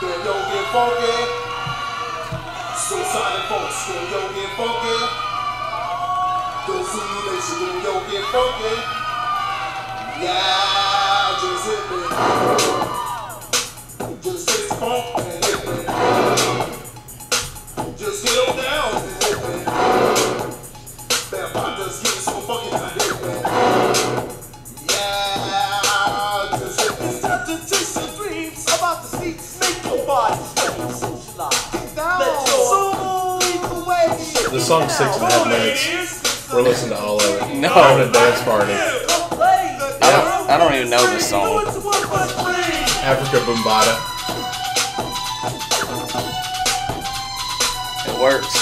Then yo get funky. So Sonic folks, then yo get funky. Then simulation, then yo get funky. Yeah, just hit me. Just hit the funk and hit me. Just get on down and hit me. That pop just get so funky and hit me. Yeah, just hit me. Start to chase your dreams about the seats. Make your body socialize. Let your soul lead the way. This song's 6.5 minutes. We're listening to all of it. No. We're having a dance party. I don't even know this song. Africa Bombada. It works.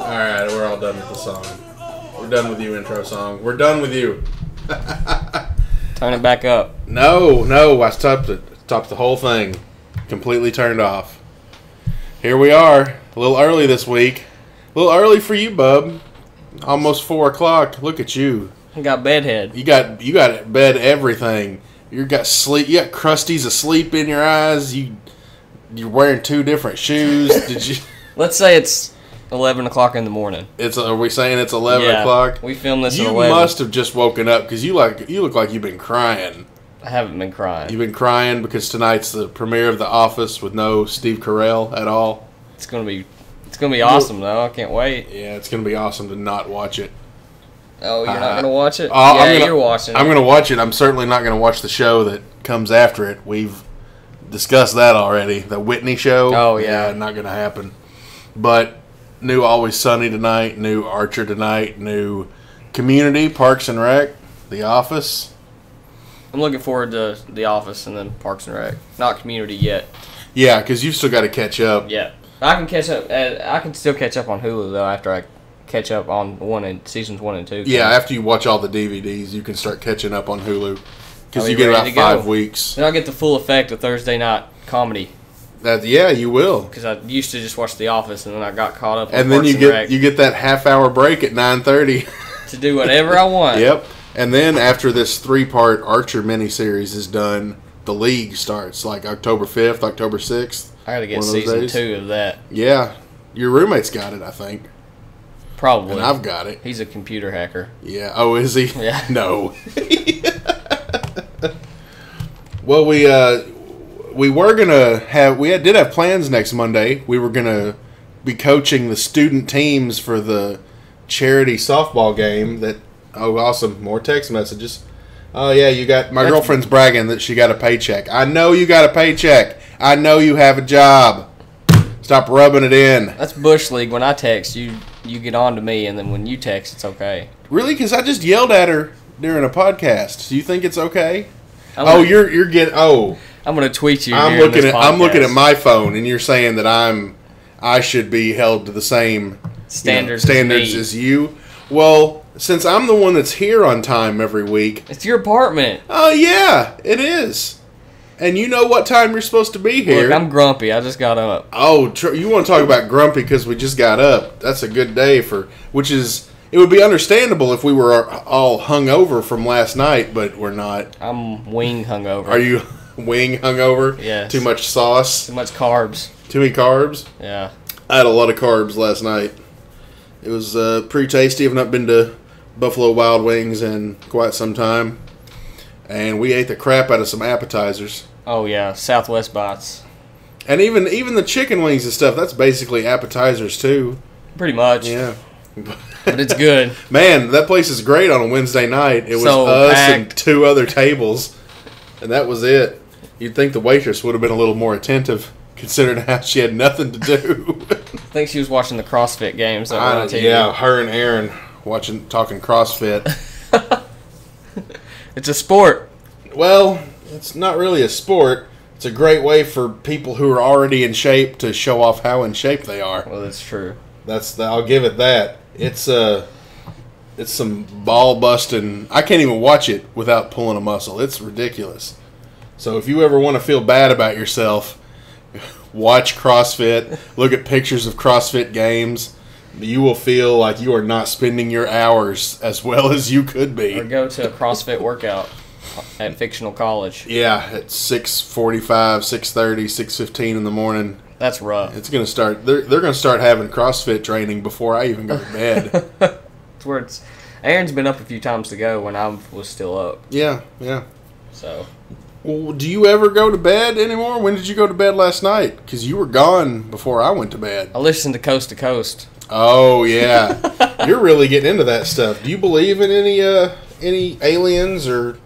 Alright, we're all done with the song. We're done with you, intro song. We're done with you. Turn it back up. No, I stopped it. Stopped the whole thing. Completely turned off. Here we are. A little early this week. A little early for you, bub. Almost 4 o'clock. Look at you. I got bedhead. You got bed everything. You got sleep. You got crusties of sleep in your eyes. You're wearing 2 different shoes. Did you? Let's say it's 11 o'clock in the morning. Are we saying it's 11 Yeah, o'clock? we filmed this at You 11. must have just woken up because you look like you've been crying. I haven't been crying. You've been crying because tonight's the premiere of The Office with no Steve Carell at all. It's gonna be awesome though. I can't wait. Yeah, it's gonna be awesome to not watch it. Oh, you're not gonna watch it? You're watching. I'm gonna watch it. I'm certainly not gonna watch the show that comes after it. We've discussed that already. The Whitney show. Oh yeah, not gonna happen. But new Always Sunny tonight. New Archer tonight. New Community, Parks and Rec, The Office. I'm looking forward to The Office and then Parks and Rec. Not Community yet. Yeah, because you've still got to catch up. Yeah, I can catch up. I can still catch up on Hulu though after I catch up on seasons 1 and 2. Yeah, after you watch all the DVDs, you can start catching up on Hulu because Are you we get ready about to 5 go? weeks. Then I'll get the full effect of Thursday night comedy Yeah, you will. because I used to just watch The Office and then I got caught up. On And then Parks you and Rec get that half-hour break at 9:30. to do whatever I want. Yep. And then after this 3-part Archer miniseries is done, the League starts like October 5th, October 6th. I gotta get One of those season days. 2 of that. Yeah. Your roommate's got it, I think. Probably. And I've got it. He's a computer hacker. Yeah. Oh, is he? Yeah. No. Well, we were gonna have did have plans next Monday. We were gonna be coaching the student teams for the charity softball game. Oh, awesome! More text messages. Oh yeah, you got my girlfriend's bragging that she got a paycheck. I know you got a paycheck. I know you have a job. Stop rubbing it in. That's Bush League. When I text, you get on to me, and then when you text, it's okay. Really? Because I just yelled at her during a podcast. Do you think it's okay? I'm You're getting. Oh, I'm gonna tweet you. I'm during looking this at I'm looking at podcast. my phone, and you're saying that I should be held to the same Standards standards as me. as you. Well, since I'm the one that's here on time every week. It's your apartment. Oh yeah, it is. And you know what time you're supposed to be here. Look, I'm grumpy. I just got up. Oh, you want to talk about grumpy because we just got up. That's a good day it would be understandable if we were all hungover from last night, but we're not. I'm wing hungover. Are you wing hungover? Yes. Too much sauce? Too much carbs. Too many carbs? Yeah. I had a lot of carbs last night. It was pretty tasty. I've not been to Buffalo Wild Wings in quite some time. And we ate the crap out of some appetizers. Oh yeah, Southwest Bites. And even the chicken wings and stuff, that's basically appetizers too. Pretty much. Yeah. But it's good. Man, that place is great on a Wednesday night. It was So us packed. and 2 other tables. And that was it. You'd think the waitress would have been a little more attentive, considering how she had nothing to do. I think she was watching the CrossFit games that were on TV. Yeah, her and Aaron talking CrossFit. It's a sport. Well, it's not really a sport. It's a great way for people who are already in shape to show off how in shape they are. Well, that's true. I'll give it that. It's some ball busting. I can't even watch it without pulling a muscle. It's ridiculous. So if you ever want to feel bad about yourself, watch CrossFit, look at pictures of CrossFit games, you will feel like you are not spending your hours as well as you could be. Or go to a CrossFit workout at fictional college. Yeah, at 6:45, 6:30, 6:15 in the morning. That's rough. It's going to start. They're going to start having CrossFit training before I even go to bed. It's where it's. Aaron's been up a few times to go when I was still up. Yeah. So. Well, do you ever go to bed anymore? When did you go to bed last night? Because you were gone before I went to bed. I listened to Coast to Coast. Oh yeah, you're really getting into that stuff. Do you believe in any aliens or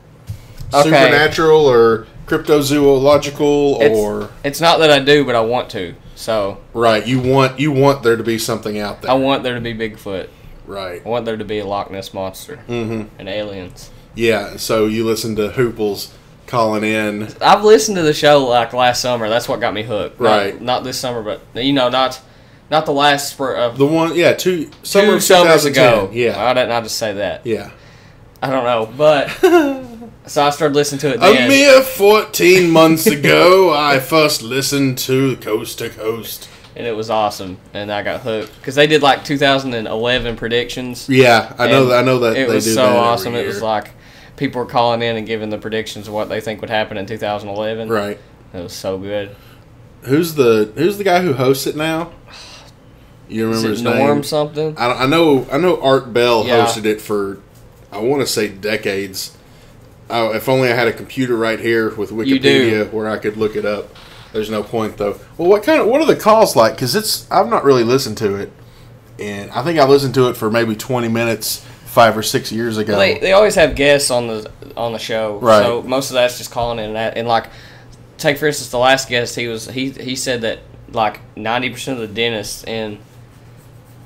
supernatural or cryptozoological It's not that I do, but I want to. So right, you want there to be something out there. I want there to be Bigfoot. Right. I want there to be a Loch Ness monster and aliens. Yeah. So you listen to Hooples calling in. I've listened to the show like last summer. That's what got me hooked. Right. Not this summer, but not the last spur of the one. Yeah. Two summers ago. Yeah. Why didn't I just say that? Yeah. I don't know, but so I started listening to it. A mere 14 months ago, I first listened to Coast to Coast. And it was awesome, and I got hooked because they did like 2011 predictions. Yeah, I know that it they was do so that awesome. every It was year. like people were calling in and giving the predictions of what they think would happen in 2011. Right. It was so good. Who's the guy who hosts it now? You remember Is his it Norm name? something? I know Art Bell Yeah. hosted it for, I want to say decades. Oh, if only I had a computer right here with You do. Wikipedia where I could look it up. There's no point though. Well, what are the calls like? Because I've not really listened to it, and I think I listened to it for maybe 20 minutes 5 or 6 years ago. Well, they always have guests on the show, Right. So most of that's just calling in and like take for instance the last guest he said that like 90% of the dentists in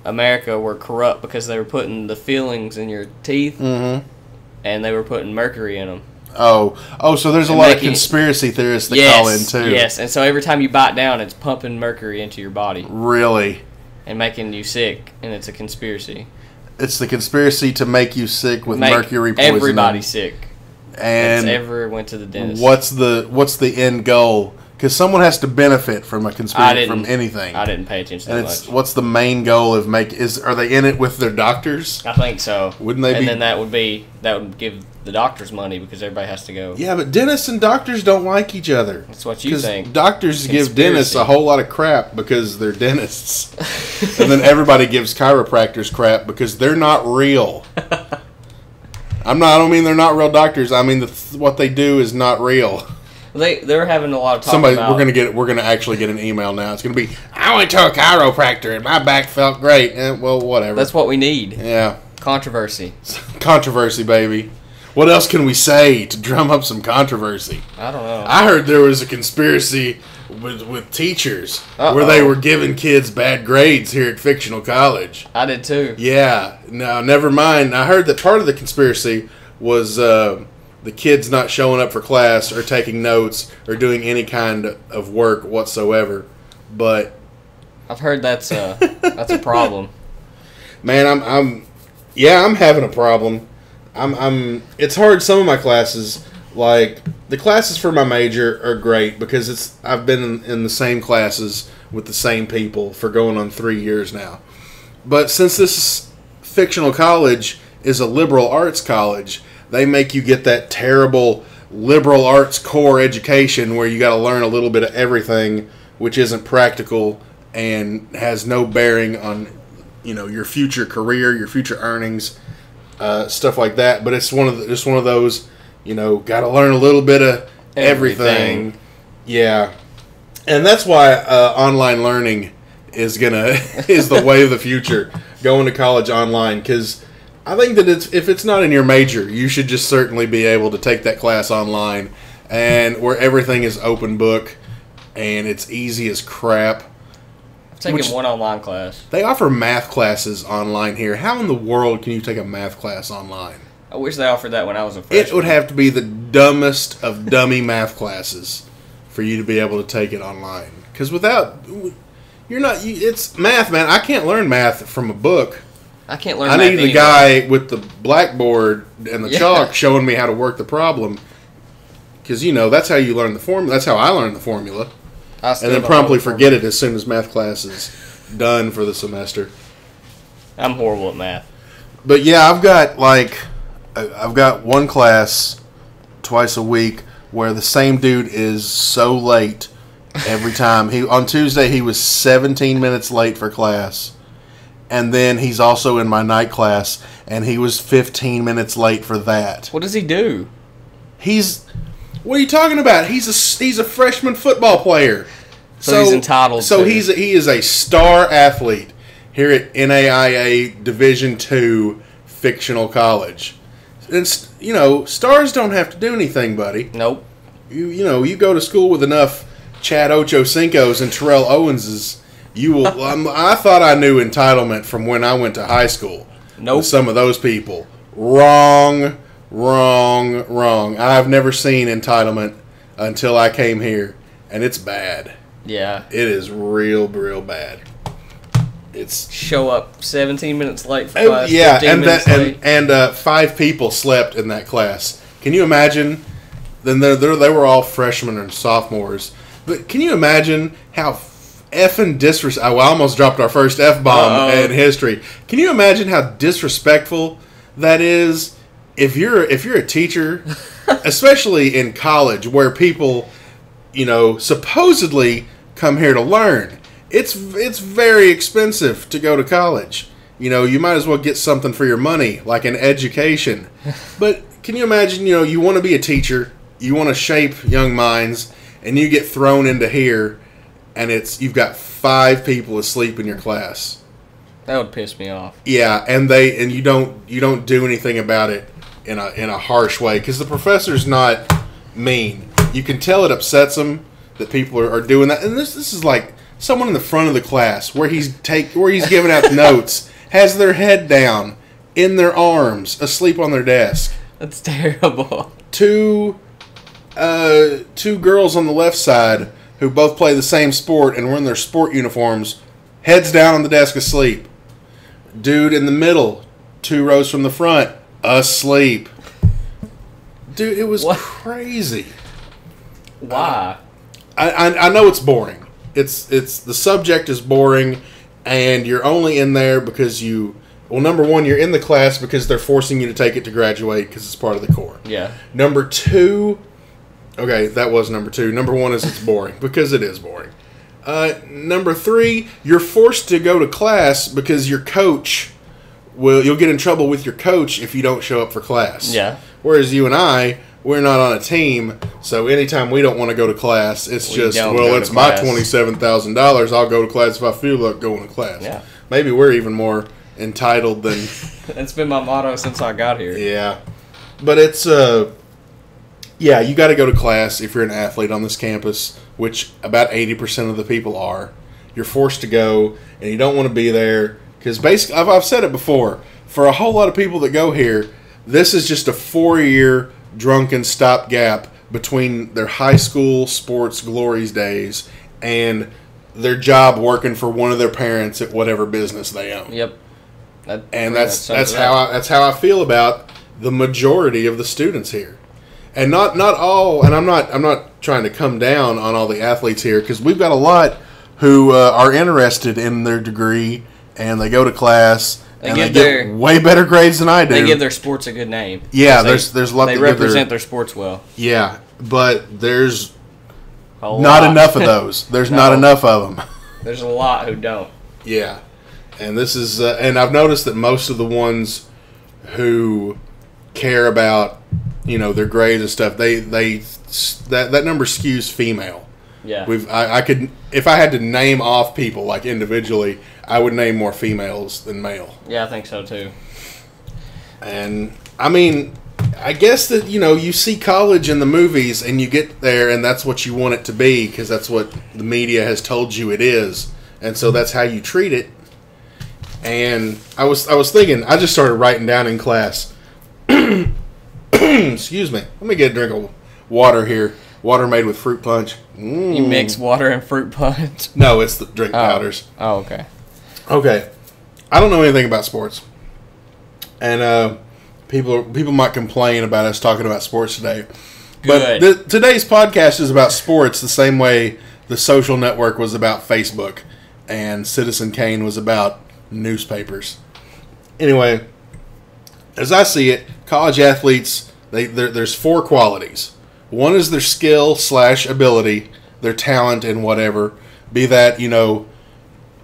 America were corrupt because they were putting the fillings in your teeth and they were putting mercury in them. Oh, so there's a lot of conspiracy theorists that call in too. Yes, and so every time you bite down, it's pumping mercury into your body. Really? And making you sick, and it's a conspiracy. It's the conspiracy to make you sick with Make mercury poisoning. everybody sick. And that's ever went to the dentist. What's the end goal? Because someone has to benefit from a conspiracy from anything. I didn't pay attention and that it's much. What's the main goal of are they in it with their doctors? I think so. Wouldn't they be? And then that would give the doctors money because everybody has to go. Yeah, but dentists and doctors don't like each other. That's what you think. Doctors give dentists a whole lot of crap because they're dentists. And then everybody gives chiropractors crap because they're not real. I don't mean they're not real doctors. I mean what they do is not real. They're having a lot of talk about. We're gonna actually get an email now. It's gonna be, I went to a chiropractor and my back felt great. Well, whatever. That's what we need. Yeah. Controversy. Controversy, baby. What else can we say to drum up some controversy? I don't know. I heard there was a conspiracy with teachers where they were giving kids bad grades here at fictional college. I did too. Yeah. No, never mind. I heard that part of the conspiracy was the kids not showing up for class or taking notes or doing any kind of work whatsoever. But I've heard that's a problem. Man, I'm having a problem. It's hard. Some of my classes, like the classes for my major, are great because I've been in the same classes with the same people for going on 3 years now. But since this fictional college is a liberal arts college, they make you get that terrible liberal arts core education where you got to learn a little bit of everything, which isn't practical and has no bearing on your future career, your future earnings. Stuff like that, but it's one of those, got to learn a little bit of everything. Yeah, and that's why online learning is the way of the future. Going to college online, because I think that if it's not in your major, you should just certainly be able to take that class online, and where everything is open book, and it's easy as crap. Taking one online class. They offer math classes online here. How in the world can you take a math class online? I wish they offered that when I was a freshman. It would have to be the dumbest of dummy math classes for you to be able to take it online. Because it's math, man. I can't learn math from a book. I can't learn math. I need the anyway. guy with the blackboard and the chalk showing me how to work the problem. Because, that's how you learn the formula. That's how I learned the formula. and then promptly forget it as soon as math class is done for the semester. I'm horrible at math. But yeah, I've got one class twice a week where the same dude is so late every time. On Tuesday he was 17 minutes late for class. And then he's also in my night class, and he was 15 minutes late for that. What does he do? What are you talking about? He's a freshman football player. So he's entitled. So he is a star athlete here at NAIA Division II fictional college. And stars don't have to do anything, buddy. Nope. You go to school with enough Chad Ochocinco's and Terrell Owenses. You will. I thought I knew entitlement from when I went to high school. Nope. With some of those people. Wrong. I've never seen entitlement until I came here, and it's bad. Yeah. It is real bad. It's show up 17 minutes late for class. Yeah, 15 minutes late. and 5 people slept in that class. Can you imagine? Then they were all freshmen and sophomores. But can you imagine how effing disrespectful? I almost dropped our first F-bomb in history. Can you imagine how disrespectful that is? If you're a teacher, especially in college where people, supposedly come here to learn, it's very expensive to go to college. You might as well get something for your money, like an education. But can you imagine, you want to be a teacher, you want to shape young minds, and you get thrown into here, and you've got 5 people asleep in your class. That would piss me off. Yeah, and you don't do anything about it in a harsh way, because the professor's not mean. You can tell it upsets him that people are doing that. And this is like someone in the front of the class where he's giving out notes has their head down in their arms, asleep on their desk. That's terrible. Two girls on the left side who both play the same sport and were in their sport uniforms, heads down on the desk asleep. Dude in the middle, 2 rows from the front, asleep. Dude, it was crazy. Why? I know it's boring. It's the subject is boring, and you're only in there because number one, you're in the class because they're forcing you to take it to graduate because it's part of the core. Yeah. Number 2, okay, that was number 2. Number 1 is it's boring because it is boring. Number 3, you're forced to go to class because your coach you'll get in trouble with your coach if you don't show up for class. Yeah. Whereas you and we're not on a team, so anytime we don't want to go to class, it's it's my $27,000. I'll go to class if I feel like going to class. Yeah. Maybe we're even more entitled than... That's been my motto since I got here. Yeah. But it's... Yeah, you got to go to class if you're an athlete on this campus, which about 80% of the people are. You're forced to go, and you don't want to be there. Because basically, I've said it before, for a whole lot of people that go here, this is just a 4-year drunken stopgap between their high school sports glories days and their job working for one of their parents at whatever business they own. Yep. That's how I feel about the majority of the students here. And not all, and I'm not trying to come down on all the athletes here, because we've got a lot who are interested in their degree, and they go to class, and they get way better grades than I do. They give their sports a good name. Yeah, there's a lot. They represent their sports well. Yeah, but there's not enough of those. There's not enough of them. There's a lot who don't. Yeah, and this is, and I've noticed that most of the ones who care about, their grades and stuff, that number skews female. Yeah. I could, if I had to name off people like individually, I would name more females than male. Yeah, I think so too. And I mean, I guess that you see college in the movies, and you get there, and that's what you want it to be because that's what the media has told you it is, and so that's how you treat it. And I was thinking, I just started writing down in class. Excuse me. Let me get a drink of water here. Water made with fruit punch. You mix water and fruit punch? No, it's the drink powders. Oh, okay. Okay. I don't know anything about sports. And people might complain about us talking about sports today. Good. But today's podcast is about sports the same way the social network was about Facebook and Citizen Kane was about newspapers. Anyway, as I see it, college athletes, there's 4 qualities. One is their skill / ability, their talent in whatever, be that,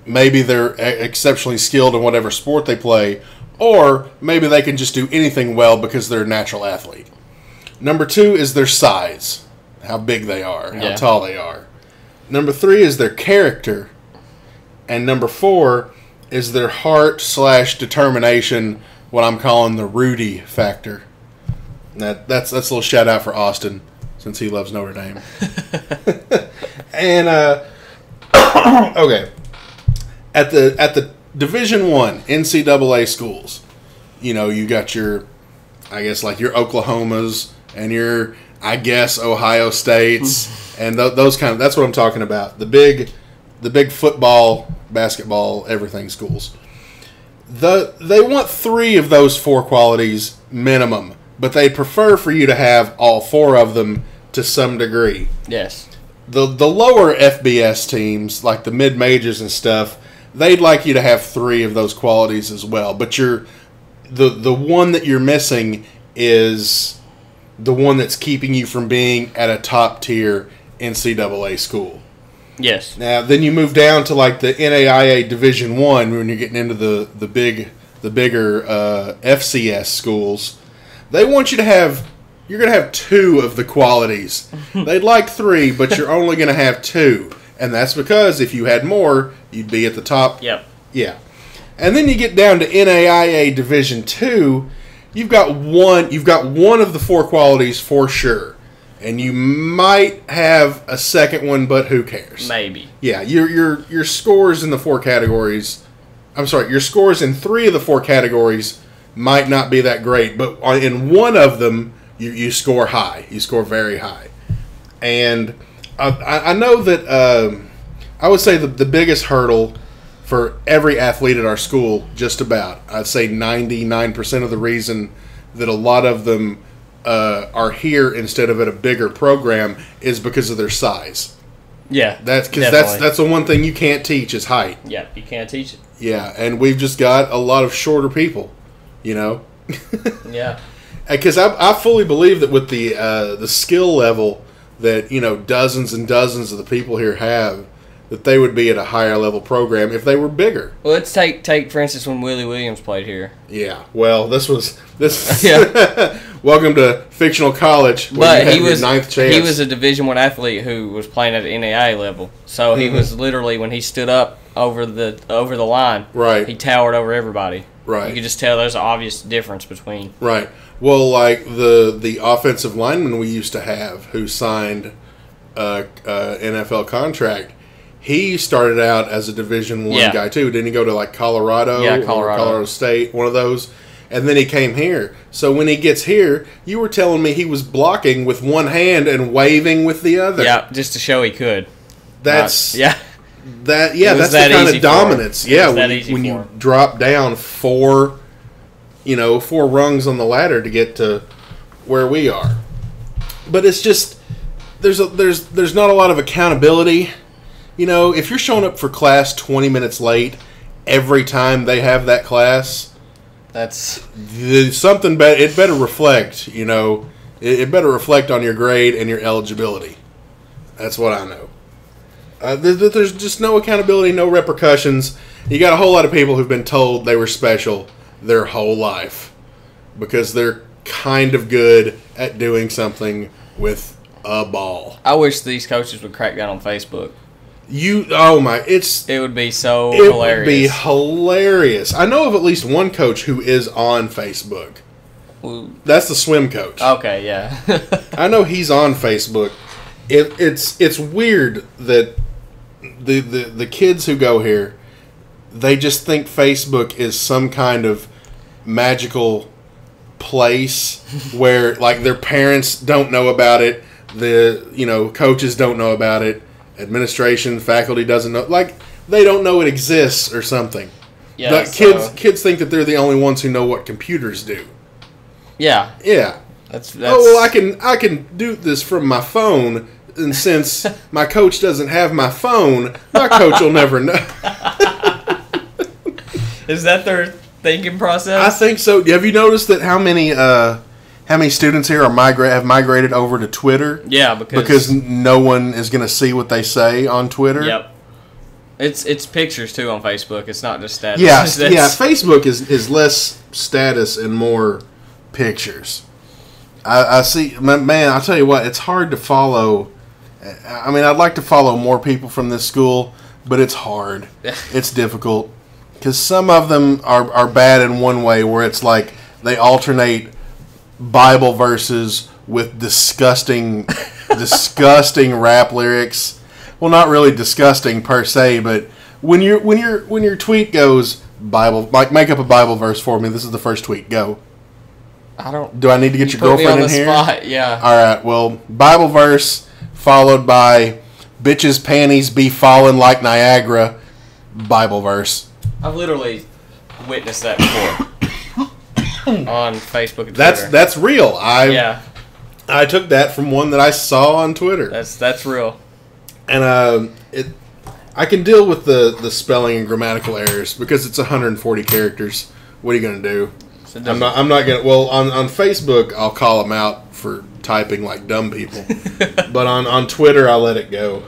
maybe they're exceptionally skilled in whatever sport they play, or maybe they can just do anything well because they're a natural athlete. Number 2 is their size, how big they are, how tall they are. Number 3 is their character. And number 4 is their heart / determination, what I'm calling the Rudy factor. That's a little shout out for Austin, since he loves Notre Dame. And, okay. At the Division I NCAA schools, you got your, I guess, like your Oklahomas and your, I guess, Ohio States and those kind of. That's what I'm talking about. The big football, basketball, everything schools. They want 3 of those 4 qualities minimum, but they prefer for you to have all 4 of them to some degree. Yes. The lower FBS teams, like the mid majors and stuff, they'd like you to have 3 of those qualities as well. But the one that you're missing is the one that's keeping you from being at a top tier NCAA school. Yes. Now then you move down to like the NAIA Division I when you're getting into the bigger FCS schools. They want you to have. You're going to have 2 of the qualities. They'd like 3, but you're only going to have 2. And that's because if you had more, you'd be at the top. Yep. Yeah. And then you get down to NAIA Division II, you've got one of the 4 qualities for sure. And you might have a second one, but who cares? Maybe. Yeah, your scores in the 4 categories. I'm sorry, your scores in 3 of the 4 categories might not be that great, but in one of them you score high. You score very high. And I know that I would say the biggest hurdle for every athlete at our school, just about, I'd say 99% of the reason that a lot of them are here instead of at a bigger program is because of their size. Yeah, that's the one thing you can't teach is height. Yeah, you can't teach it. Yeah, and we've just got a lot of shorter people, Yeah. Because I fully believe that with the skill level that dozens and dozens of the people here have, that they would be at a higher level program if they were bigger. Well, let's take for instance when Willie Williams played here. Yeah. Well, this. Yeah. Welcome to fictional college. But he was ninth chance. He was a Division I athlete who was playing at the NAIA level. So he was literally, when he stood up over the line, right, he towered over everybody. Right. You could just tell there's an obvious difference between. Right. Well, like the offensive lineman we used to have who signed a NFL contract, he started out as a Division I guy too. Didn't he go to like Colorado? Yeah, Colorado State, one of those. And then he came here. So when he gets here, you were telling me he was blocking with one hand and waving with the other. Yeah, just to show he could. That's that's the kind of dominance. Yeah, when you drop down four rungs on the ladder to get to where we are. But it's just there's not a lot of accountability. If you're showing up for class 20 minutes late every time they have that class, that's something. It better reflect. It better reflect on your grade and your eligibility. That's what I know. There's just no accountability, no repercussions. You got a whole lot of people who've been told they were special their whole life because they're kind of good at doing something with a ball. I wish these coaches would crack down on Facebook. It would be so hilarious. It would be hilarious. I know of at least one coach who is on Facebook. That's the swim coach. Okay, yeah. I know he's on Facebook. It's weird that the kids who go here, they just think Facebook is some kind of magical place where like their parents don't know about it, the coaches don't know about it, administration, faculty doesn't know, like they don't know it exists or something. Yeah, kids think that they're the only ones who know what computers do. Yeah. Yeah. That's I can do this from my phone. And since my coach doesn't have my phone, my coach will never know. Is that their thinking process? I think so. Have you noticed that how many students here have migrated over to Twitter? Yeah, because no one is going to see what they say on Twitter. Yep. It's pictures too on Facebook. It's not just status. Yeah, yeah. Facebook is less status and more pictures. I see, man. I'll tell you what. It's hard to follow. I mean, I'd like to follow more people from this school, but it's hard. It's difficult because some of them are bad in one way, where it's like they alternate Bible verses with disgusting rap lyrics. Well, not really disgusting per se, but when your tweet goes Bible, like make up a Bible verse for me. This is the first tweet. Go. Do I need to get your girlfriend in here? Spot. Yeah. All right. Well, Bible verse followed by bitches' panties be falling like Niagara. Bible verse. I've literally witnessed that before on Facebook and Twitter. That's real. I took that from one that I saw on Twitter. That's real. And I can deal with the spelling and grammatical errors because it's 140 characters. What are you going to do? I'm not going to. Well, on Facebook, I'll call them out for typing like dumb people. But on Twitter, I let it go.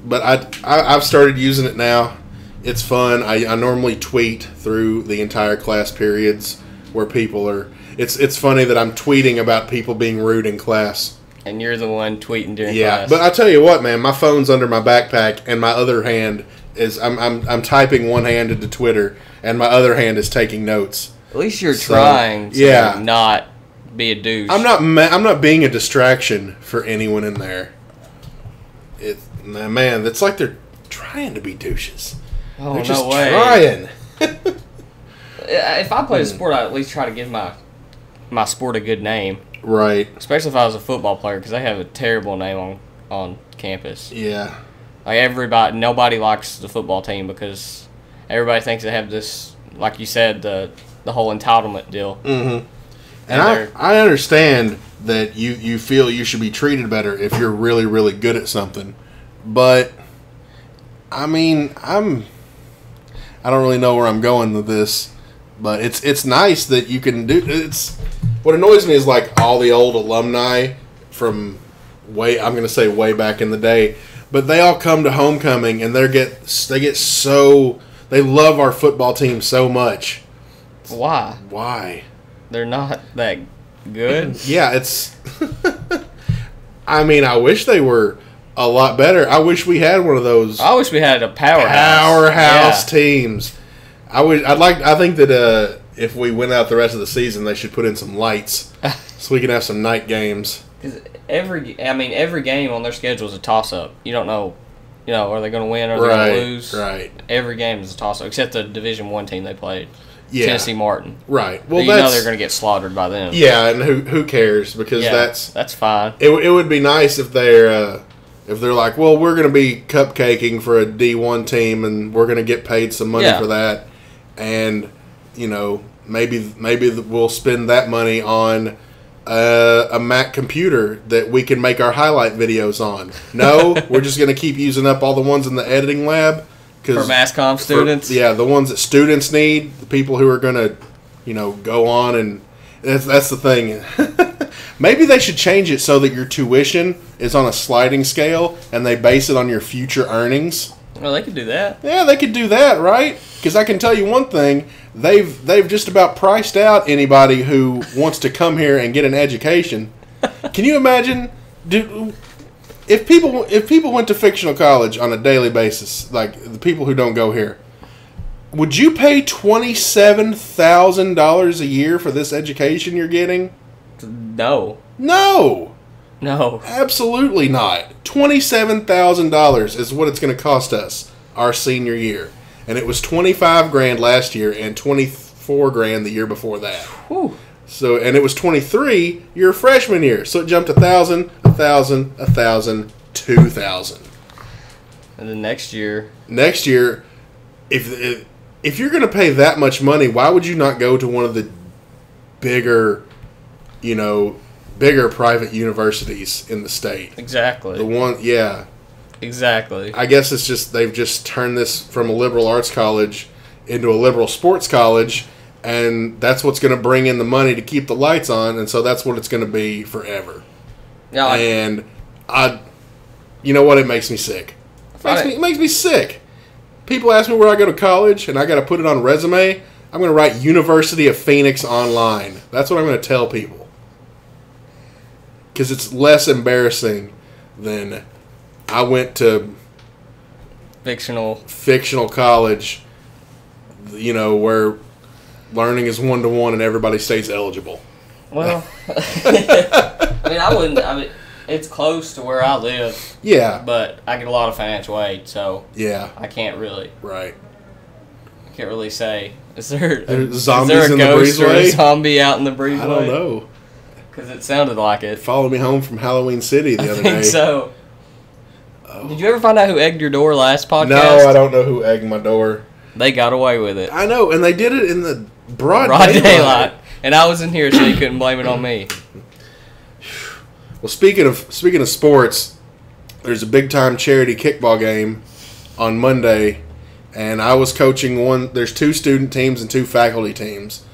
But I've started using it now. It's fun. I normally tweet through the entire class periods where people are. It's funny that I'm tweeting about people being rude in class. And you're the one tweeting during class. Yeah, but I tell you what, man, my phone's under my backpack, and my other hand is I'm typing one hand into Twitter, and my other hand is taking notes. At least you're trying to not be a douche. I'm not being a distraction for anyone in there. Man, it's like they're trying to be douches. Oh, they're just no way. trying. If I played a sport, I'd at least try to give my sport a good name. Right. Especially if I was a football player, because they have a terrible name on campus. Yeah. Like nobody likes the football team because everybody thinks they have this, like you said, the whole entitlement deal. Mm-hmm. And I understand that you feel you should be treated better if you're really, really good at something. But, I mean, I don't really know where I'm going with this. But it's nice that you can do it's. What annoys me is like all the old alumni from way back in the day, but they all come to homecoming and they love our football team so much. Why? Why? They're not that good? Yeah, it's I mean, I wish they were a lot better. I wish we had one of those. I wish we had a powerhouse teams. I think that if we win out the rest of the season, they should put in some lights so we can have some night games. Because every game on their schedule is a toss-up. You don't know, are they going to win or are they going to lose? Right. Every game is a toss-up, except the Division I team they played, yeah. Tennessee Martin. Right. Well, they're going to get slaughtered by them. Yeah, and who cares? Because that's fine. It would be nice if they're like, well, we're going to be cupcaking for a D1 team and we're going to get paid some money for that, and maybe we'll spend that money on a Mac computer that we can make our highlight videos on. No, we're just going to keep using up all the ones in the editing lab. For mass comm students? The ones that students need, the people who are going to, go on, and that's the thing. Maybe they should change it so that your tuition is on a sliding scale and they base it on your future earnings. Well, they could do that. Yeah, they could do that, right? Because I can tell you one thing: they've just about priced out anybody who wants to come here and get an education. Can you imagine, if people went to fictional college on a daily basis, like the people who don't go here, would you pay $27,000 a year for this education you're getting? No. No, absolutely not. $27,000 is what it's going to cost us our senior year, and it was $25,000 last year and $24,000 the year before that. Whew. So, and it was $23,000 your freshman year, so it jumped $1,000, $1,000, $1,000, $2,000. And then next year, if you're going to pay that much money, why would you not go to one of the bigger, bigger private universities in the state. Exactly. The one, yeah. Exactly. I guess it's just they've just turned this from a liberal arts college into a liberal sports college, and that's what's going to bring in the money to keep the lights on, and so that's what it's going to be forever. Yeah. And you know what? It makes me sick. It makes me sick. People ask me where I go to college, and I got to put it on a resume. I'm going to write University of Phoenix Online. That's what I'm going to tell people. Because it's less embarrassing than I went to fictional college, you know, where learning is 1-to-1 and everybody stays eligible. Well, I mean, it's close to where I live. Yeah. But I get a lot of financial aid, so yeah, I can't really. Right. I can't really say. Is there a ghost or a zombie out in the breezeway? I don't know. Because it sounded like it. Followed me home from Halloween City the other day. I think so. Oh. Did you ever find out who egged your door last podcast? No, I don't know who egged my door. They got away with it. I know, and they did it in the broad daylight. And I was in here, so you couldn't blame it on me. Well, speaking of sports, there's a big time charity kickball game on Monday, and I was coaching one. There's 2 student teams and 2 faculty teams.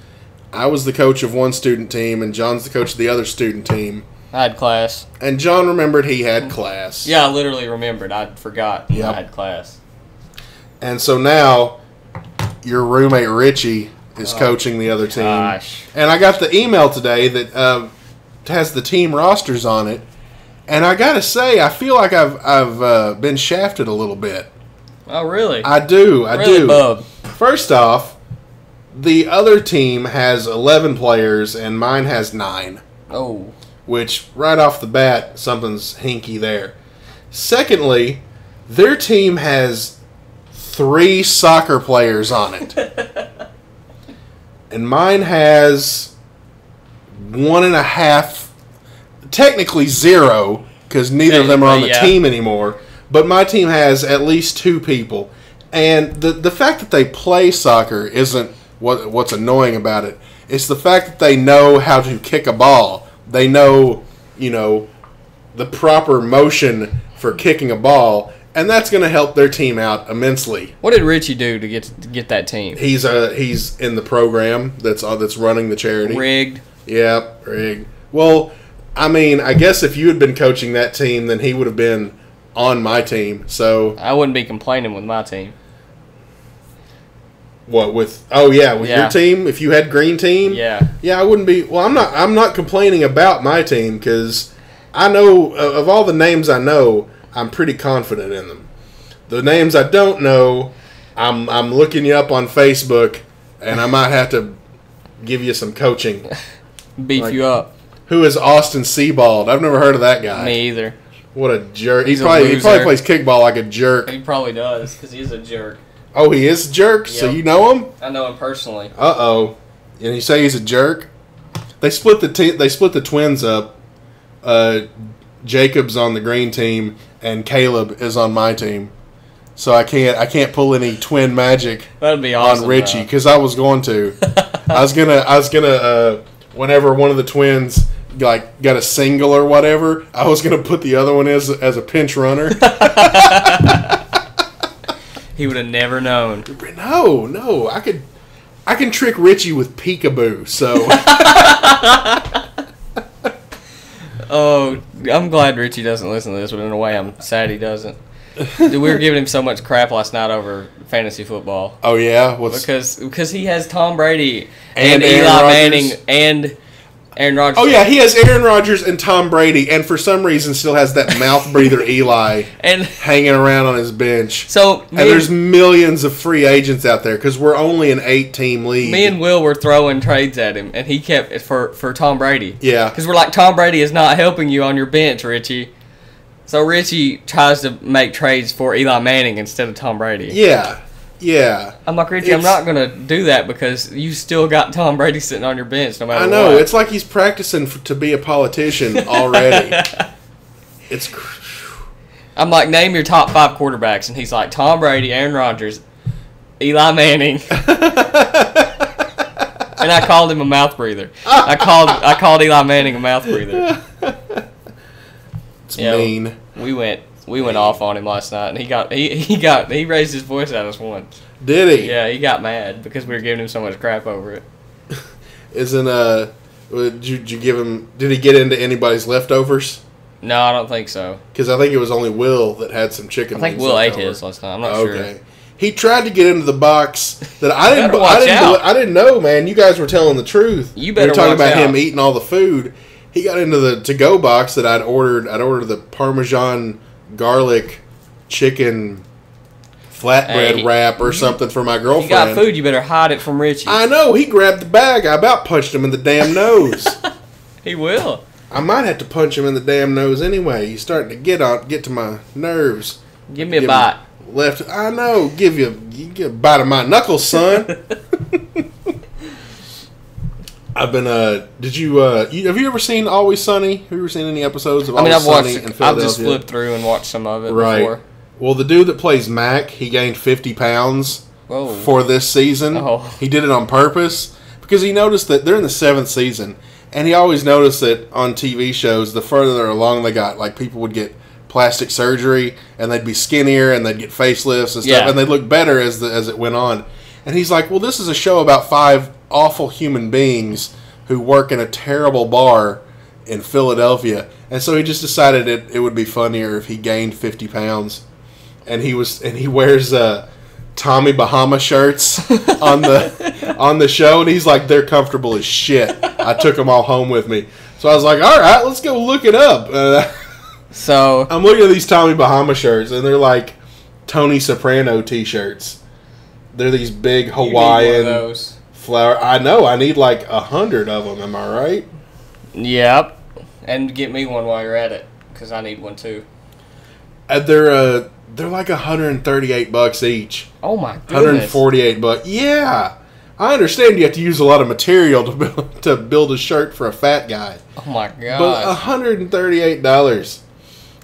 I was the coach of one student team, and John's the coach of the other student team. I had class. And John remembered he had class. Yeah, I literally remembered. I forgot I had class. And so now your roommate Richie is coaching the other team. Gosh. And I got the email today that has the team rosters on it. And I got to say, I feel like I've been shafted a little bit. Oh, really? I do. Bub. First off, the other team has 11 players and mine has 9. Oh. Which, right off the bat, something's hinky there. Secondly, their team has 3 soccer players on it. And mine has 1.5, technically 0, because neither of them are on the team anymore. But my team has at least 2 people. And the fact that they play soccer isn't what's annoying about it. It's the fact that they know how to kick a ball. They know, the proper motion for kicking a ball, and that's going to help their team out immensely. What did Richie do to get that team? He's in the program that's running the charity. Rigged. Yeah, rigged. Well, I mean, I guess if you had been coaching that team, then he would have been on my team. So I wouldn't be complaining with my team. What with? Oh yeah, with your team. If you had green team, yeah, I wouldn't be. Well, I'm not complaining about my team because I know of all the names I know, I'm pretty confident in them. The names I don't know, I'm looking you up on Facebook, and I might have to give you some coaching, beef you up. Who is Austin Sebald? I've never heard of that guy. Me either. What a jerk! He probably plays kickball like a jerk. He probably does because he's a jerk. Oh, he is a jerk? Yep. So you know him? I know him personally. Uh-oh. And you say he's a jerk? They split the twins up. Jacob's on the green team and Caleb is on my team. So I can't pull any twin magic. That'd be awesome, on Richie because I was going to. I was gonna whenever one of the twins got a single or whatever, I was gonna put the other one as a pinch runner. He would have never known. No, I can trick Richie with peekaboo. So. Oh, I'm glad Richie doesn't listen to this, but in a way, I'm sad he doesn't. We were giving him so much crap last night over fantasy football. Oh yeah, because he has Tom Brady and Eli Manning and Aaron Rodgers. Oh yeah, he has Aaron Rodgers and Tom Brady, and for some reason still has that mouth breather Eli and hanging around on his bench. So and there's millions of free agents out there because we're only an 8-team league. Me and Will were throwing trades at him, and he kept it for Tom Brady. Yeah, because we're like, Tom Brady is not helping you on your bench, Richie. So Richie tries to make trades for Eli Manning instead of Tom Brady. Yeah. I'm like, Richie, I'm not going to do that because you still got Tom Brady sitting on your bench no matter what. I know. It's like he's practicing to be a politician already. I'm like, name your top 5 quarterbacks. And he's like, Tom Brady, Aaron Rodgers, Eli Manning. And I called him a mouth breather. I called Eli Manning a mouth breather. It's mean. We went off on him last night, and he raised his voice at us once. Did he? Yeah, he got mad because we were giving him so much crap over it. Did you give him? Did he get into anybody's leftovers? No, I don't think so. Because I think it was only Will that had some chicken. I think Will ate his last night. I'm not sure. He tried to get into the box that I didn't. I didn't know, man. You guys were telling the truth. You better. We were talking about out. him eating all the food. He got into the to-go box that I'd ordered. I'd ordered the Parmesan garlic chicken flatbread wrap or something for my girlfriend. You got food. You better hide it from Richie. I know. He grabbed the bag. I about punched him in the damn nose. He will. I might have to punch him in the damn nose anyway. He's starting to get to my nerves. Give me a bite. I know. Give you a bite of my knuckles, son. I've been. Did you? Have you ever seen Always Sunny? Have you ever seen any episodes of Always Sunny in Philadelphia? I've just flipped through and watched some of it before. Well, the dude that plays Mac, he gained 50 pounds for this season. Oh. He did it on purpose because he noticed that they're in the 7th season, and he always noticed that on TV shows, the further along they got, like people would get plastic surgery and they'd be skinnier and they'd get facelifts and stuff, and they'd look better as it went on. And he's like, well, this is a show about 5 awful human beings who work in a terrible bar in Philadelphia. And so he just decided it would be funnier if he gained 50 pounds. And he wears Tommy Bahama shirts on the show, and he's like, they're comfortable as shit. I took them all home with me. So I was like, all right, let's go look it up. So I'm looking at these Tommy Bahama shirts, and they're like Tony Soprano t-shirts. They're these big Hawaiian flower. I know. I need like 100 of them. Am I right? Yep. And get me one while you're at it, because I need one too. They're like $138 each. Oh my goodness. $148. Yeah, I understand you have to use a lot of material to build a shirt for a fat guy. Oh my god. But $138.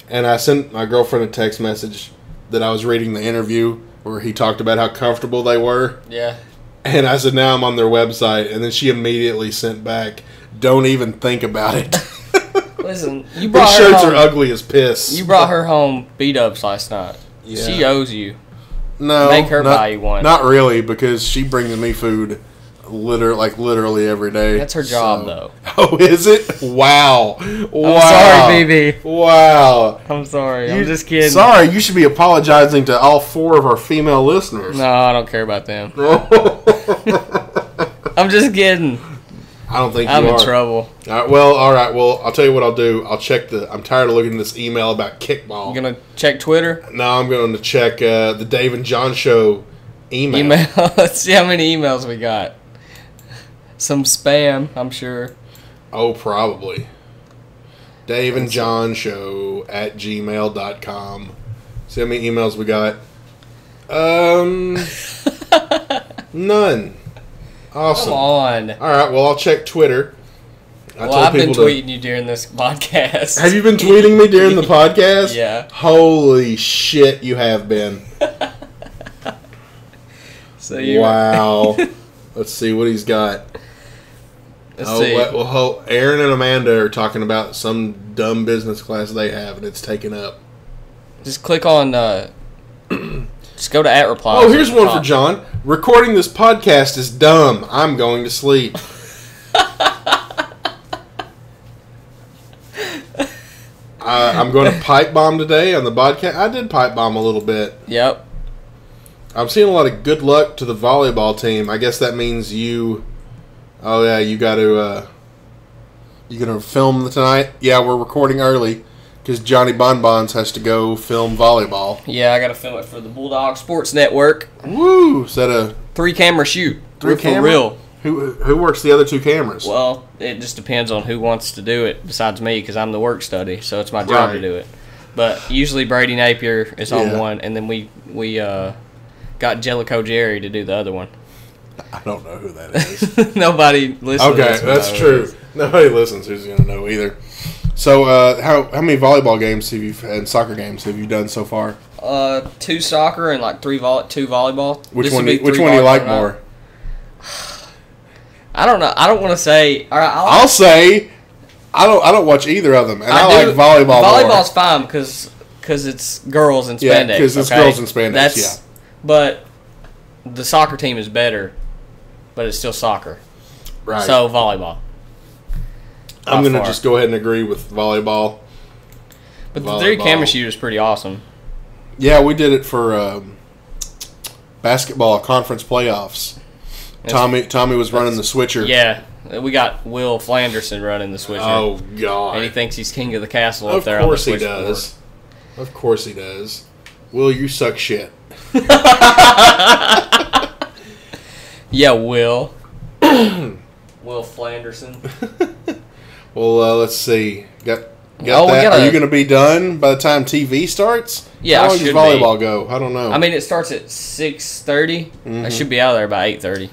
And I sent my girlfriend a text message that I was reading the interview where he talked about how comfortable they were. Yeah. And I said, now I'm on their website. And then she immediately sent back, don't even think about it. Listen, you brought her shirts home, are ugly as piss. You brought her home beat-ups last night. Yeah. She owes you. No. Make her buy you one. Not really, because she brings me food literally every day. That's her job, though. Oh, is it? Wow. I'm sorry, BB. Wow. I'm sorry. I'm just kidding. Sorry, you should be apologizing to all 4 of our female listeners. No, I don't care about them. I'm just kidding. I don't think I'm in trouble. All right. Well, I'll tell you what I'll do. I'll check I'm tired of looking at this email about kickball. You gonna check Twitter? No, I'm going to check the Dave and John Show email. Let's see how many emails we got. Some spam, I'm sure. Oh, probably. Dave and John Show at gmail.com. See how many emails we got? None. Awesome. Come on. All right, well, I'll check Twitter. I've been tweeting you during this podcast. Have you been tweeting me during the podcast? Yeah. Holy shit, you have been. Wow. Let's see what he's got. Let's see. Well, Aaron and Amanda are talking about some dumb business class they have, and it's taken up. Just click on... just go to @replies. Oh, here's one for John. Recording this podcast is dumb. I'm going to sleep. I'm going to pipe bomb today on the podcast. I did pipe bomb a little bit. Yep. I'm seeing a lot of good luck to the volleyball team. I guess that means you... Oh, yeah, you got to... you going to film tonight? Yeah, we're recording early because Johnny Bonbons has to go film volleyball. Yeah, I got to film it for the Bulldog Sports Network. Woo! Is that a... 3-camera shoot. 3-camera? For real. Who works the other 2 cameras? Well, it just depends on who wants to do it besides me because I'm the work study, so it's my job to do it. But usually Brady Napier is on one, and then we got Jellicoe Jerry to do the other one. I don't know who that is. Nobody listens. Okay, that's true. Nobody listens who's going to know either. So, how many volleyball games have you and soccer games have you done so far? 2 soccer and like 2 volleyball. Which one do you like more? I don't know. I don't want to say. All right, I'll say I don't watch either of them, and I like volleyball. Volleyball's fine because it's girls in spandex. Yeah, because it's girls in spandex. But the soccer team is better, but it's still soccer. Right. So volleyball. I'm gonna just go ahead and agree with volleyball. But the 3-camera shoot is pretty awesome. Yeah, we did it for basketball conference playoffs. Tommy was running the switcher. Yeah, we got Will Flanderson running the switcher. Oh God! And he thinks he's king of the castle up there on the switchboard. Of course he does. Of course he does. Will, you suck shit. Yeah, Will. Will Flanderson. Well, let's see. Got that? Are you going to be done by the time TV starts? Yeah, How long does volleyball go? I don't know. I mean, it starts at 6:30. I should be out of there by 8:30.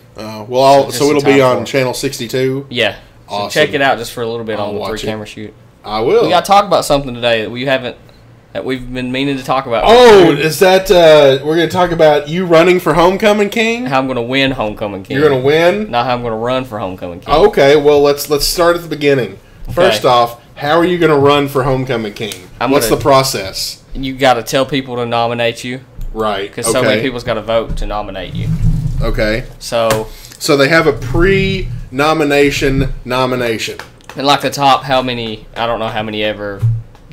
So it'll be on channel 62. Yeah. Awesome. So check it out just for a little bit on the 3-camera shoot. I will. We got to talk about something today that we've been meaning to talk about. Oh, is that we're going to talk about you running for Homecoming King? How I'm going to win Homecoming King. You're going to win? Not how I'm going to run for Homecoming King. Okay, well let's start at the beginning. First off, how are you going to run for Homecoming King? What's the process? You got to tell people to nominate you. Right. Because so many people's got to vote to nominate you. Okay. So they have a pre-nomination nomination. And like the top, I don't know how many ever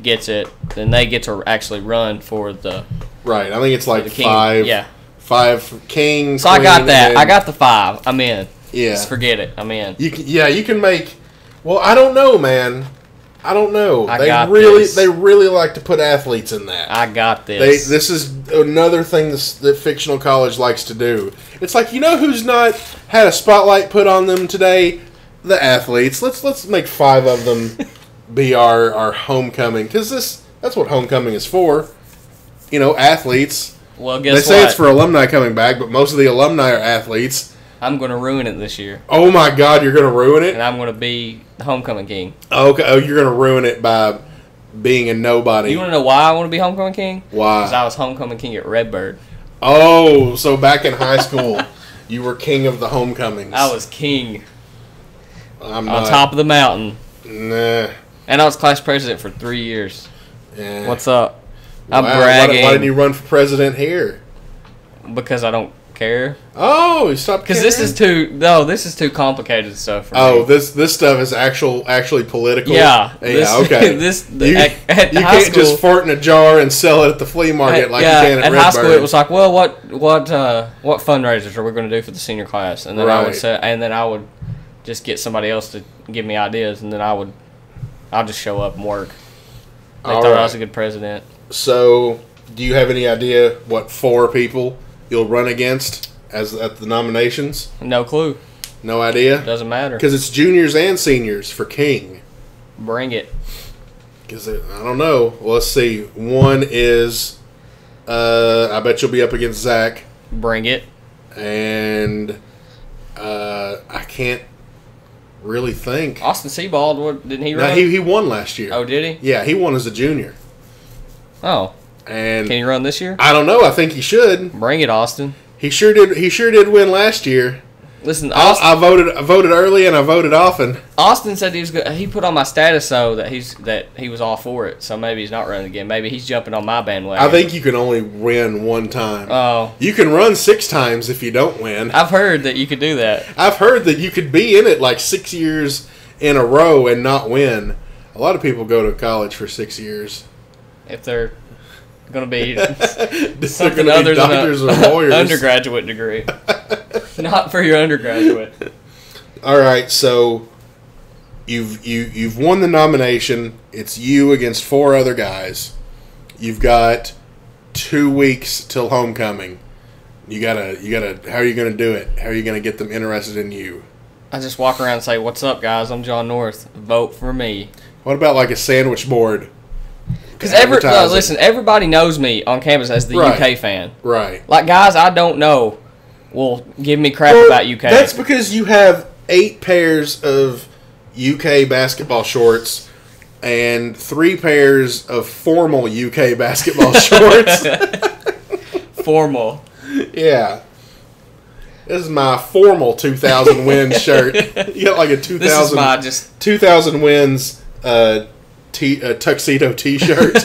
gets it, then they get to actually run for the... Right. I think it's like king. 5. Yeah. 5 king. So I got that. I got the 5. I'm in. Yeah. Just forget it. I'm in. You can make... Well, I don't know, man. I don't know. They really like to put athletes in that. I got this. This is another thing that fictional college likes to do. It's like, you know who's not had a spotlight put on them today? The athletes. Let's make 5 of them be our homecoming, because that's what homecoming is for. You know, athletes. Well, guess what? They say it's for alumni coming back, but most of the alumni are athletes. I'm going to ruin it this year. Oh my God, you're going to ruin it? And I'm going to be the homecoming king. Okay, you're going to ruin it by being a nobody. You want to know why I want to be homecoming king? Why? Because I was homecoming king at Redbird. Oh, so back in high school, you were king of the homecomings. I was king. On top of the mountain. Nah. And I was class president for 3 years. Yeah. What's up? I'm bragging. Why didn't you run for president here? Because I don't care. Oh, you stopped caring? Because this is too complicated stuff for me. This stuff is actually political. Yeah. Okay. At you can't just fart in a jar and sell it at the flea market like you can at Redbird. High school, it was like, well, what fundraisers are we going to do for the senior class? And then I would say, and then I would just get somebody else to give me ideas, and then I'll just show up and work. They thought I was a good president. So, do you have any idea what 4 people you'll run against at the nominations? No clue. No idea? Doesn't matter. Because it's juniors and seniors for king. Bring it. Because I don't know. Well, let's see. One is, I bet you'll be up against Zach. Bring it. And I can't really think. Austin Sebald, didn't he run? No, he won last year. Oh, did he? Yeah, he won as a junior. Oh. And can he run this year? I don't know. I think he should. Bring it, Austin. He sure did. He sure did win last year. Listen, I voted early and I voted often. Austin said he was good. He put on my status though that he was all for it. So maybe he's not running again. Maybe he's jumping on my bandwagon. I think you can only win 1 time. Oh. You can run 6 times if you don't win. I've heard that you could do that. I've heard that you could be in it like 6 years in a row and not win. A lot of people go to college for 6 years. If they're going to be something other than an undergraduate degree. Not for your undergraduate. All right, so you've won the nomination. It's you against 4 other guys. You've got 2 weeks till homecoming. You gotta. How are you gonna do it? How are you gonna get them interested in you? I just walk around and say, "What's up, guys? I'm John North. Vote for me." What about like a sandwich board? Because listen, everybody knows me on campus as the UK fan. Right. Like guys I don't know will give me crap about UK. That's because you have 8 pairs of UK basketball shorts and 3 pairs of formal UK basketball shorts. Formal. Yeah. This is my formal 2,000 wins shirt. You got like a 2,000. This is my just 2,000 wins tuxedo T-shirt.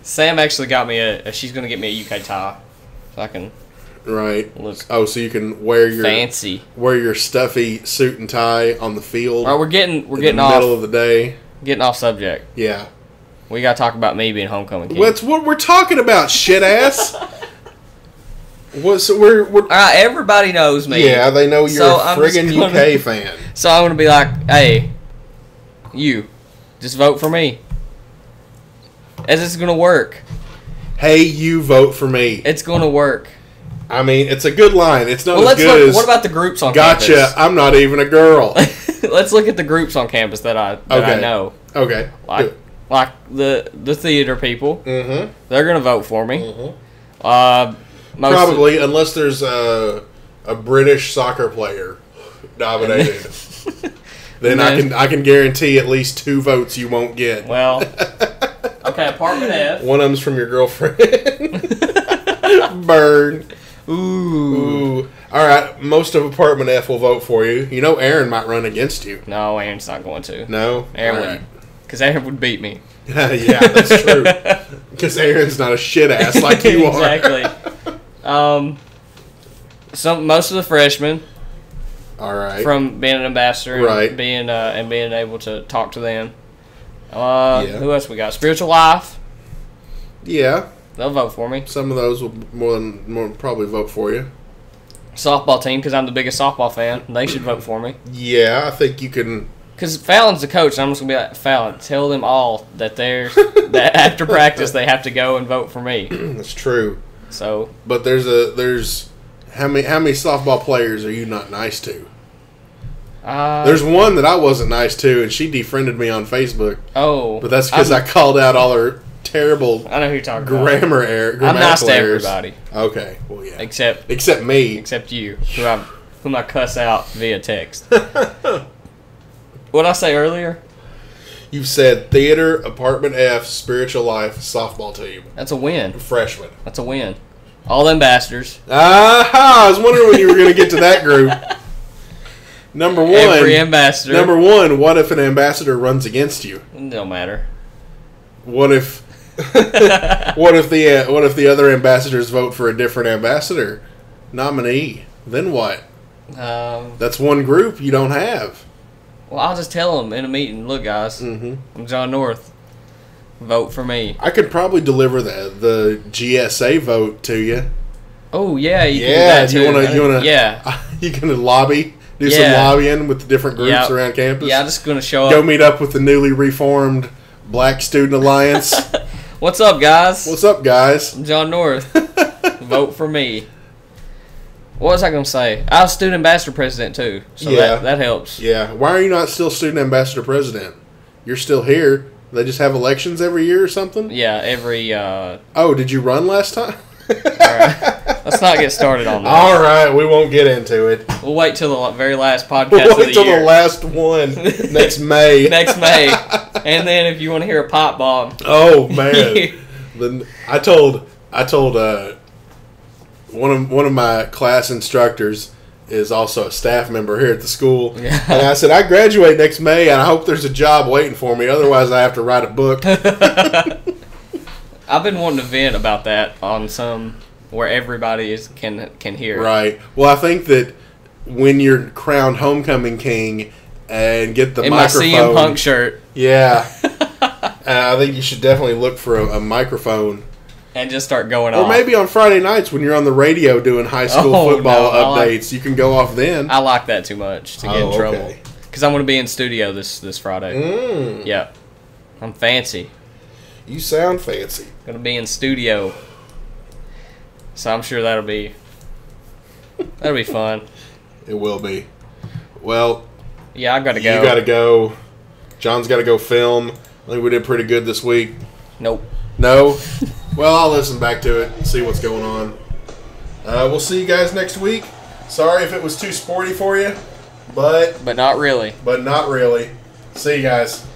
Sam actually got me she's gonna get me a UK tie, so I can right. look Oh, so you can wear your fancy, wear your stuffy suit and tie on the field. All right, we're getting in the off middle of the day. Getting off subject. Yeah. We gotta talk about me being homecoming king. What's what we're talking about, shit ass? So we're all right, everybody knows me. Yeah, they know you're a friggin' UK fan. So I'm gonna be like, hey, you, just vote for me. As it's gonna work. Hey, you vote for me. It's gonna work. I mean, it's a good line. It's not well, as good as. What about the groups on gotcha, campus? Gotcha. I'm not even a girl. Let's look at the groups on campus that I know. Okay. Like the theater people. Mm-hmm. They're gonna vote for me. Mm-hmm. Probably, unless there's a British soccer player nominated. then I can guarantee at least 2 votes you won't get. Well, okay, apartment F. One of them's from your girlfriend. Burn. Ooh. All right, most of apartment F will vote for you. You know Aaron might run against you. No, Aaron's not going to. No? Aaron would. Because Aaron would beat me. Yeah, that's true. Because Aaron's not a shit ass like you are. Exactly. Most of the freshmen. All right. From being an ambassador, right? And being able to talk to them. Who else we got? Spiritual Life. Yeah. They'll vote for me. Some of those will more probably vote for you. Softball team, because I'm the biggest softball fan. They should vote for me. Yeah, I think you can. Because Fallon's the coach, and I'm just gonna be like, Fallon, tell them all that that after practice they have to go and vote for me. That's true. So, but there's how many softball players are you not nice to? There's one that I wasn't nice to, and she defriended me on Facebook. Oh, but that's because I called out all her terrible. I know who you're talking grammar about. error. I'm nice to everybody. Okay, well yeah. Except me. Except you, whom I cuss out via text. What did I say earlier? You've said theater, apartment F, spiritual life, softball team. That's a win. Freshman. That's a win. All the ambassadors. Aha! I was wondering when you were going to get to that group. Number one. Every ambassador. Number one, what if an ambassador runs against you? It don't matter. What if what if the other ambassadors vote for a different ambassador nominee? Then what? That's one group you don't have. Well, I'll just tell them in a meeting, look, guys, I'm John North. Vote for me. I could probably deliver the GSA vote to you. Oh, yeah, you can do that too. You wanna yeah. You gonna lobby? Do some lobbying with the different groups around campus? Yeah, I'm just going to show up. Go meet up with the newly reformed Black Student Alliance. What's up, guys? What's up, guys? I'm John North. Vote for me. What was I going to say? I was student ambassador president, too. So that helps. Yeah. Why are you not still student ambassador president? You're still here. They just have elections every year or something? Yeah, every... Oh, did you run last time? All right. Let's not get started on that. All right, we won't get into it. We'll wait till the very last podcast we'll of the wait till year. the last one next May. Next May. And then if you want to hear a pop bomb. Oh, man. Then I told one of my class instructors is also a staff member here at the school. Yeah. And I said, I graduate next May, and I hope there's a job waiting for me. Otherwise, I have to write a book. I've been wanting to vent about that on some where everybody can hear. Right. Well, I think that when you're crowned homecoming king and get the microphone, in my CM Punk shirt. Yeah. I think you should definitely look for a microphone. And just start going off. Or maybe on Friday nights when you're on the radio doing high school football updates, you can go off then. I like that too much to get in trouble. Because I'm going to be in studio this Friday. Yeah. I'm fancy. You sound fancy. Going to be in studio. So I'm sure that'll be fun. It will be. Well, yeah, I got to go. You got to go. John's got to go film. I think we did pretty good this week. Nope. No? Well, I'll listen back to it and see what's going on. We'll see you guys next week. Sorry if it was too sporty for you, but not really. But not really. See you guys.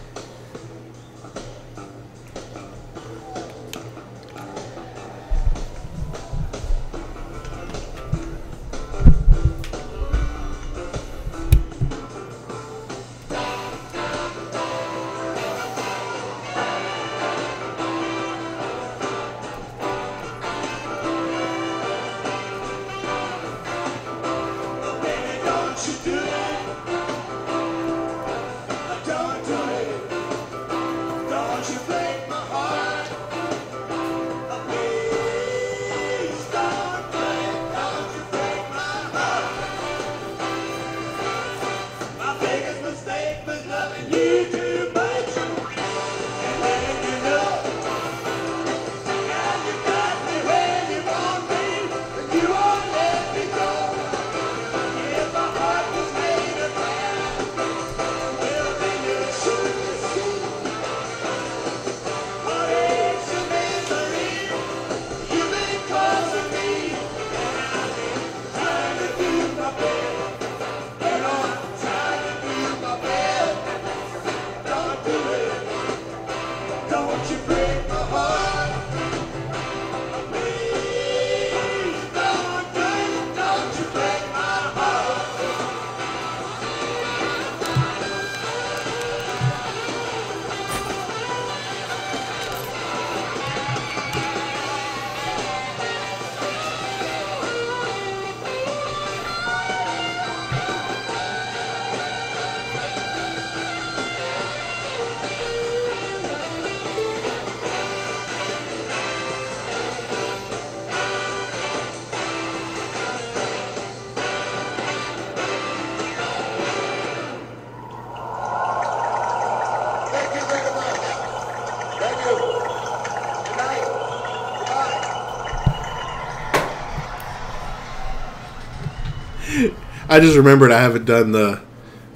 I just remembered I haven't done the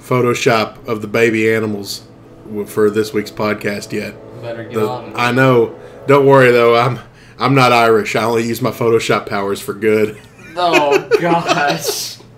Photoshop of the baby animals for this week's podcast yet. Better get on. I know. Don't worry though. I'm not Irish. I only use my Photoshop powers for good. Oh gosh.